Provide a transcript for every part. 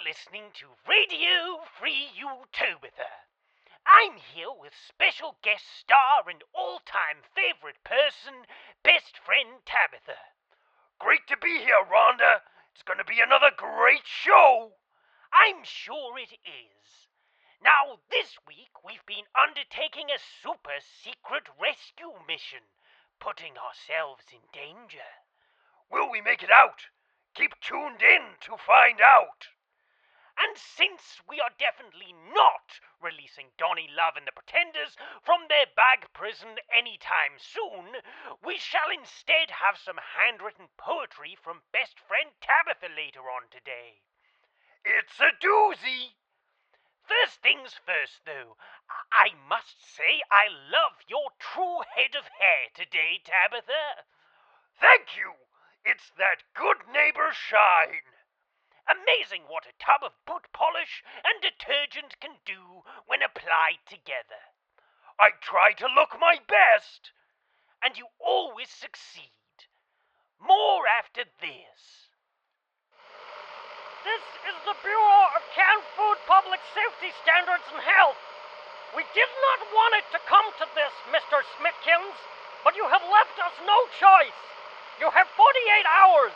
listening to Radio Free Utobitha. I'm here with special guest star and all-time favourite person, best friend Tabitha. Great to be here, Rhonda. It's going to be another great show. I'm sure it is. Now, this week we've been undertaking a super secret rescue mission, putting ourselves in danger. Will we make it out? Keep tuned in to find out. And since we are definitely not releasing Donny Love and the Pretenders from their bag prison anytime soon, we shall instead have some handwritten poetry from best friend Tabitha later on today. It's a doozy. First things first, though, I must say I love your true head of hair today, Tabitha. Thank you. It's that good neighbor shine. Amazing what a tub of boot polish and detergent can do when applied together. I try to look my best. And you always succeed. More after this. This is the Bureau of Canned Food Public Safety Standards and Health. We did not want it to come to this, Mr. Smithkins, but you have left us no choice. You have 48 hours.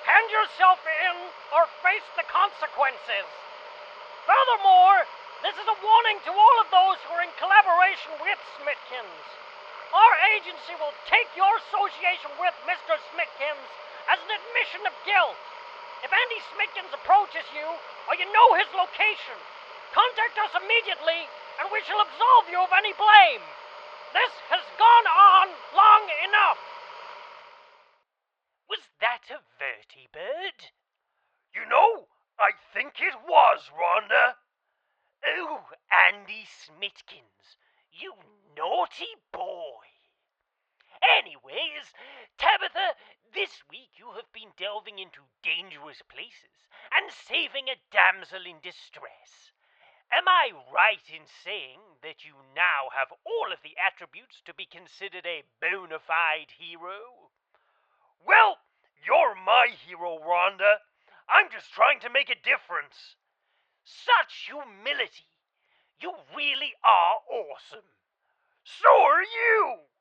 Hand yourself in or face the consequences. Furthermore, this is a warning to all of those who are in collaboration with Smithkins. Our agency will take your association with Mr. Smithkins as an admission of guilt. If Andy Smithkins approaches you or you know his location, contact us immediately and we shall absolve you of any blame. This has gone on long enough. Was that a vertibird? You know, I think it was, Rhonda. Oh, Andy Smithkins, you naughty boy. Anyways, Tabitha, this week you have been delving into dangerous places and saving a damsel in distress. Am I right in saying that you now have all of the attributes to be considered a bona fide hero? Well, you're my hero, Rhonda. I'm just trying to make a difference. Such humility. You really are awesome. So are you.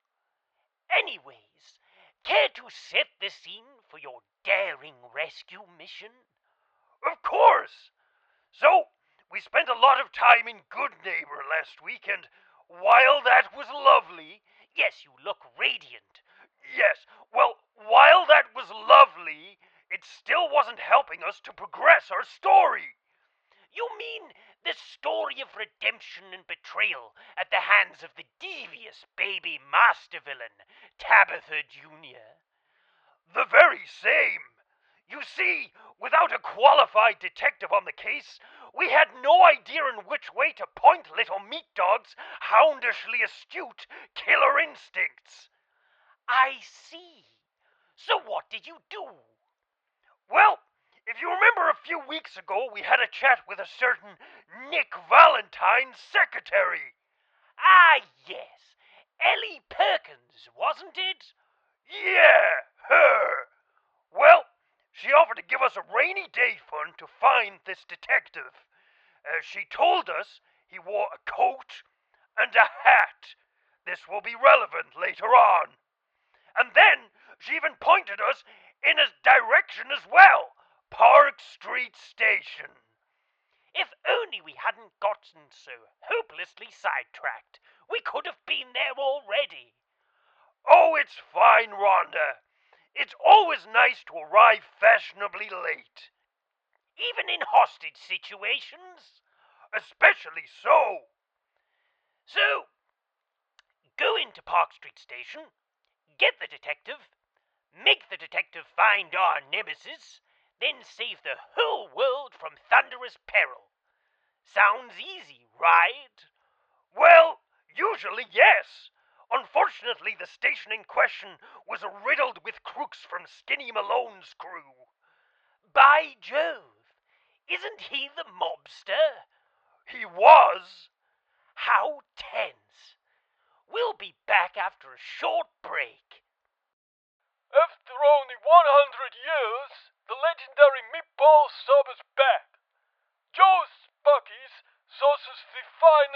Anyways, care to set the scene for your daring rescue mission? Of course. So, we spent a lot of time in Good Neighbor last week, and while that was lovely... Yes, you look radiant. Yes, well, while that was lovely, it still wasn't helping us to progress our story. You mean the story of redemption and betrayal at the hands of the devious baby master villain, Tabitha Jr.? The very same. You see, without a qualified detective on the case, we had no idea in which way to point little Meatdog's houndishly astute killer instincts. I see. So what did you do? Well, if you remember a few weeks ago, we had a chat with a certain Nick Valentine's secretary. Ah, yes. Ellie Perkins, wasn't it? Yeah, her. Well, she offered to give us a rainy day fund to find this detective. She told us he wore a coat and a hat. This will be relevant later on. And then she even pointed us in a direction as well. Park Street Station. If only we hadn't gotten so hopelessly sidetracked. We could have been there already. Oh, it's fine, Rhonda. It's always nice to arrive fashionably late. Even in hostage situations? Especially so. So, go into Park Street Station, get the detective, make the detective find our nemesis, then save the whole world from thunderous peril. Sounds easy, right? Well, usually yes. Unfortunately, the station in question was riddled with crooks from Skinny Malone's crew. By Jove, isn't he the mobster? He was. How tense. We'll be back after a short break. After only 100 years, the legendary meatball sub is back.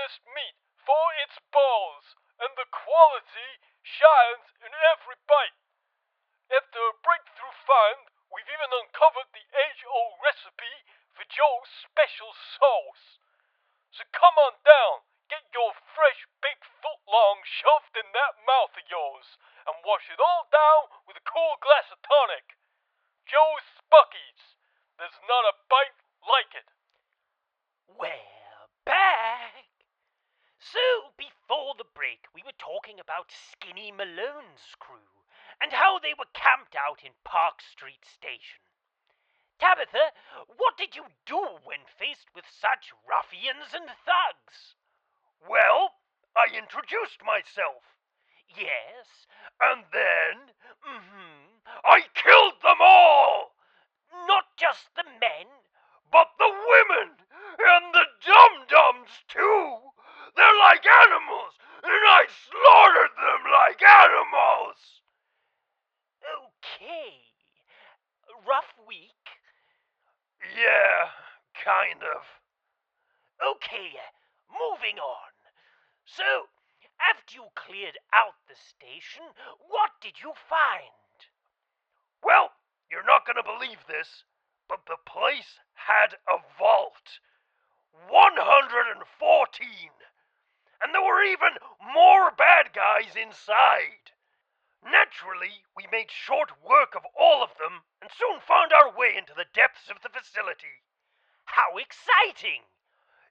finest meat for its balls, and the quality shines in every bite. After a breakthrough find, we've even uncovered the age-old recipe for Joe's special sauce. So come on down, get your fresh big footlong shoved in that mouth of yours, and wash it all down with a cool glass of tonic. Joe's Spuckies. There's not a bite like it. We're back. So, before the break, we were talking about Skinny Malone's crew and how they were camped out in Park Street Station. Tabitha, what did you do when faced with such ruffians and thugs? Well, I introduced myself. Yes, And then, I killed them all! not just the men. But the women and the dum-dums too! They're like animals, and I slaughtered them like animals! Okay. Rough week? Yeah, kind of. Okay, moving on. So, after you cleared out the station, what did you find? Well, you're not gonna believe this, but the place had a vault. 114! And there were even more bad guys inside. Naturally, we made short work of all of them and soon found our way into the depths of the facility. How exciting!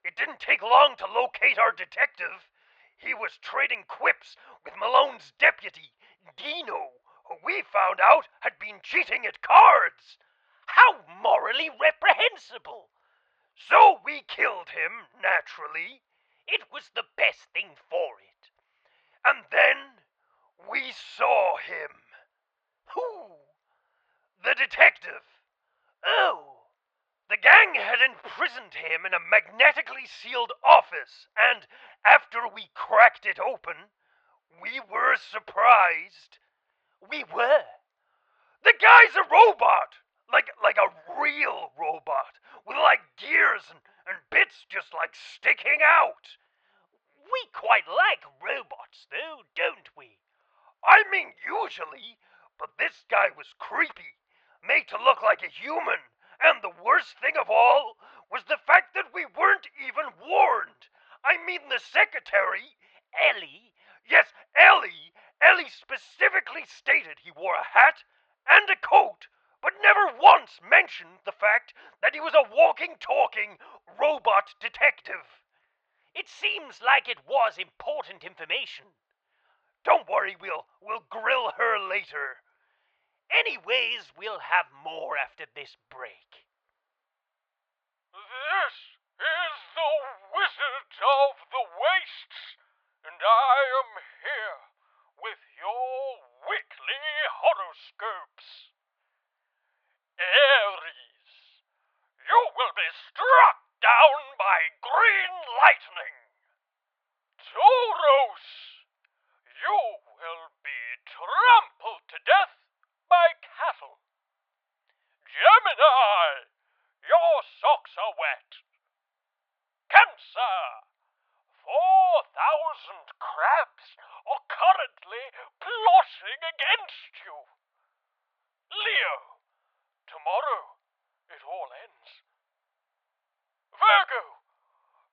It didn't take long to locate our detective. He was trading quips with Malone's deputy, Dino, who we found out had been cheating at cards. How morally reprehensible! So we killed him, naturally. It was the best thing for it. And then we saw him. Who? The detective. Oh, The gang had imprisoned him in a magnetically sealed office, and after we cracked it open, we were surprised. we were. The guy's a robot! Like a real robot, with like gears and bits just like sticking out. We quite like robots, though, don't we? I mean usually, but this guy was creepy, made to look like a human, and the worst thing of all was the fact that we weren't even warned. I mean the secretary, Ellie? yes, Ellie specifically stated he wore a hat and a coat, but never once mentioned the fact that he was a walking, talking robot detective. It seems like it was important information. Don't worry, we'll grill her later. Anyways, we'll have more after this break. This is the Wizard of the Wastes, and I am here with your weekly horoscopes. Aries, you will be struck down by green lightning. Taurus, you will be trampled to death by cattle. Gemini, your socks are wet. Cancer, 4,000 crabs are currently plotting against you. Leo, tomorrow it all ends. Virgo,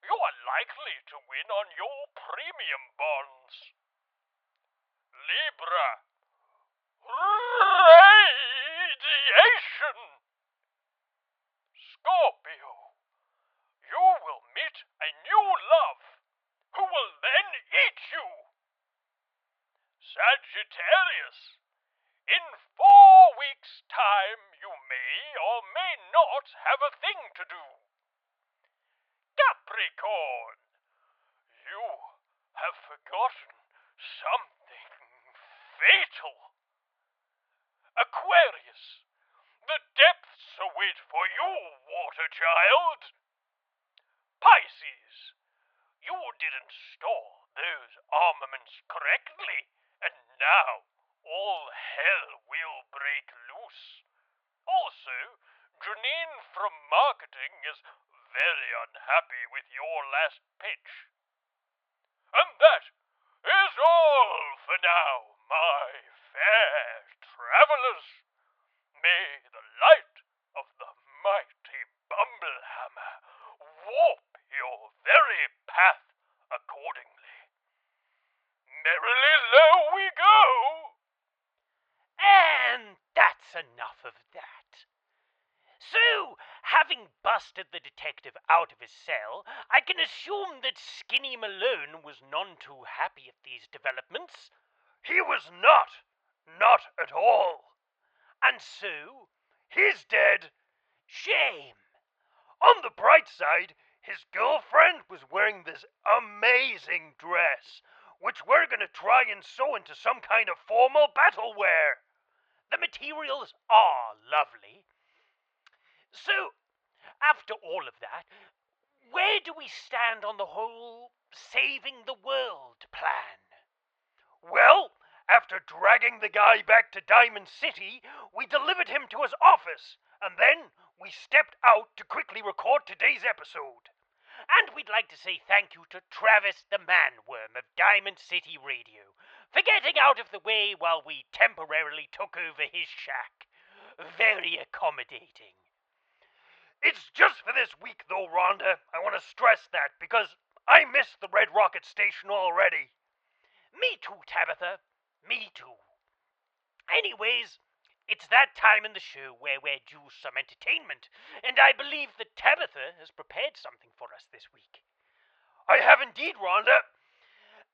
you are likely to win on your premium bonds. Libra, radiation. Scorpio, you will meet a new love who will then eat you. Sagittarius, in 4 weeks' time you may or may not have a thing to do. Capricorn, you have forgotten something fatal. Aquarius, the depths await for you, water child. Pisces, you didn't store those armaments correctly, and now all hell will break loose. Also, Janine from marketing is very unhappy with your last pitch. And that is all for now, my fair travellers. May the light of the mighty Bumblehammer warp your very path accordingly. Merrily low we go! And that's enough of that. So, having busted the detective out of his cell, I can assume that Skinny Malone was none too happy at these developments. He was not. Not at all. And so, He's dead. shame. On the bright side, his girlfriend was wearing this amazing dress, which we're going to try and sew into some kind of formal battle wear. The materials are lovely. So, after all of that, where do we stand on the whole saving the world plan? Well, after dragging the guy back to Diamond City, we delivered him to his office, and then we stepped out to quickly record today's episode. And we'd like to say thank you to Travis the Man-Worm of Diamond City Radio for getting out of the way while we temporarily took over his shack. Very accommodating. It's just for this week, though, Rhonda. I want to stress that, because I missed the Red Rocket Station already. Me too, Tabitha. Me too. Anyways, it's that time in the show where we're due some entertainment, and I believe that Tabitha has prepared something for us this week. I have indeed, Rhonda.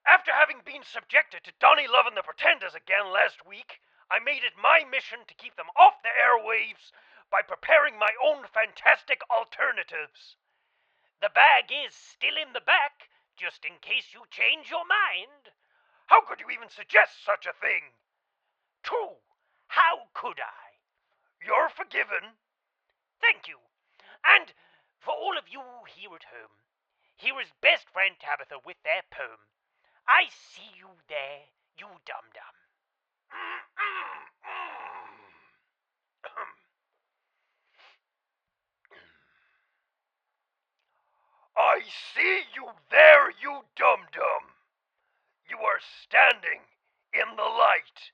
After having been subjected to Donnie Love and the Pretenders again last week, I made it my mission to keep them off the airwaves by preparing my own fantastic alternatives. The bag is still in the back, just in case you change your mind. How could you even suggest such a thing? True. How could I? You're forgiven. Thank you. And for all of you here at home, here is best friend Tabitha with their poem, I See You There, You Dum-Dum. I see you there, you dum-dum. You are standing in the light.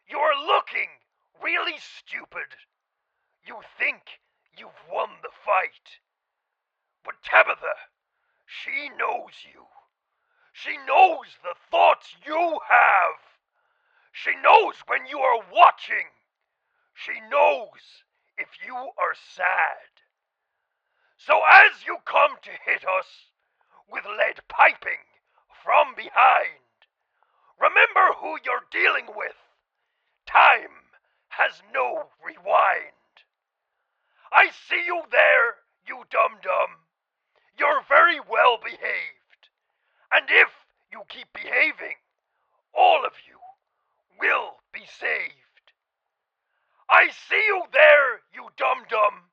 You are looking really stupid. You think you've won the fight. But Tabitha, she knows you. She knows the thoughts you have. She knows when you are watching. She knows if you are sad. So as you come to hit us with lead piping from behind, remember who you're dealing with. Time has no rewind. I see you there, you dum-dum. You're very well behaved. And if you keep behaving, all of you will be saved. I see you there, you dum-dum,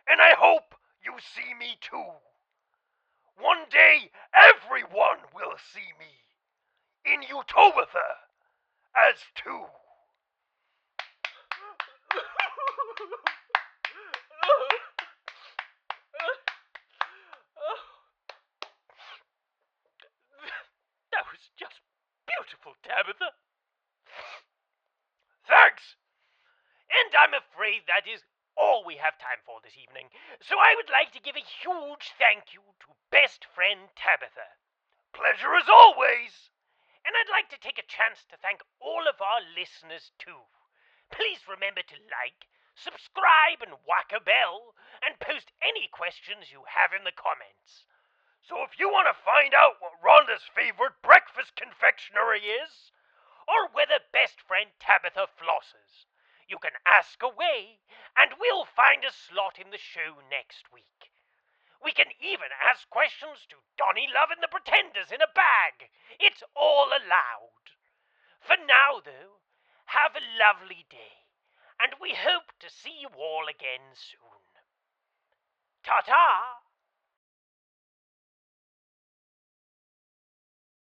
and I hope you see me too. One day, everyone will see me in Utobitha as two. That was just beautiful, Tabitha. Thanks. And I'm afraid that is all we have time for this evening. So I would like to give a huge thank you to best friend Tabitha. Pleasure as always. And I'd like to take a chance to thank all of our listeners too. Please remember to like, subscribe, and whack a bell, and post any questions you have in the comments. So if you want to find out what Rhonda's favorite breakfast confectionery is, or whether best friend Tabitha flosses, you can ask away, and we'll find a slot in the show next week. We can even ask questions to Donnie Love and the Pretenders in a bag. It's all allowed. For now, though, have a lovely day, and we hope to see you all again soon. Ta-ta!